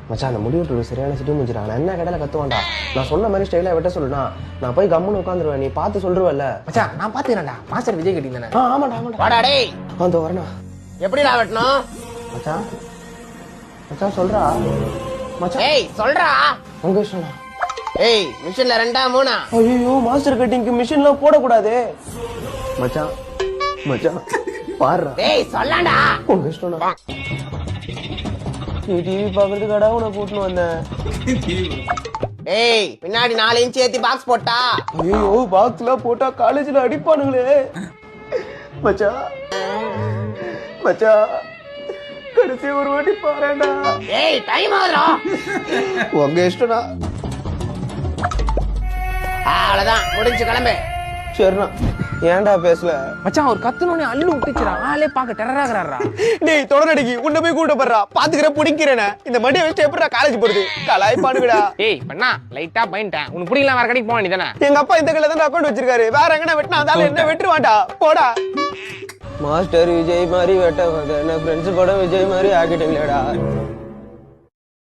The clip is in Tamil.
மச்சான் அந்த முடிவு சரியான சிட்டு முடிஞ்சிடா. நான் என்ன கடையில கத்துவான்டா. நான் சொன்ன மாதிரி ஸ்டைலா வெட்ட சொல்லுனா நான் போய் கம்முன்னு உட்காந்துருவேன். நீ பார்த்து சொல்றவல்ல. மச்சான் நான் பாத்துக்கிறேன்டா. மாஸ்டர் விஜய் கட்டி தானே? ஆமாடா ஆமாடா. வாடா டேய். வந்து வரேனா. எப்படிடா வெட்டணும்? மச்சான் மச்சான் சொல்றா. மச்சான் ஏய் சொல்றா. உங்க இஷ்டம்டா. ஏய் மிஷின்ல 2 3. ஐயோ மாஸ்டர் கட்டிங்க்கு மிஷின்லாம் போடக்கூடாது. மச்சான் மச்சான் பாருடா. டேய் சொல்லடா. உங்க இஷ்டம்டா. நீ டிவி பாக்குறதுக்காடா உன கூட்டின்னு வந்தேன். ஏய் பின்னாடி 4 இன்ச் ஏத்தி பாக்ஸ் போட்டா. ஐயோ பாக்ஸ்ல போட்டா காலேஜ்ல அடிப்பானுங்களே. மச்சான் மச்சான் கடைசி ஒரு வாட்டி பாருடா. ஏய் டைம் ஆகுதுடா. உங்க இஷ்டம்டா. அவ்வளவுதான் முடிஞ்சு கிளம்பு. சரிண்ணா. ஏன்டா பேசல? மச்சான் ஒரு கத்துனோனே அள்ளு விட்டுச்சுடா. ஆளே பாக்க டெரராகறாரா. டேய் தொடரடிக்கு உன்ன போய் கூட்ட போறா. பாத்துக்கற புடிக்கிறேனே. இந்த மடியை வச்சு எப்படிடா காலேஜ் போறது? கலாய்ப்பானுங்கடா. ஏய் பண்ணா லைட்டா பைன்ட்டேன். உனக்கு புடிக்கல வேற கடைக்கு போக வேண்டியதானே? எங்க அப்பா இந்த கடையில தான் அக்கவுண்ட் வச்சிருக்காரு. வேற எங்கனா வெட்டினா அதால என்ன வெட்டுவான்டா. போடா. மாஸ்டர் விஜய் மாதிரி வெட்ட வந்து என்ன ஃப்ரெண்ட்ஸ் கூட விஜய் மாதிரி ஆக்கிட்டீங்களேடா.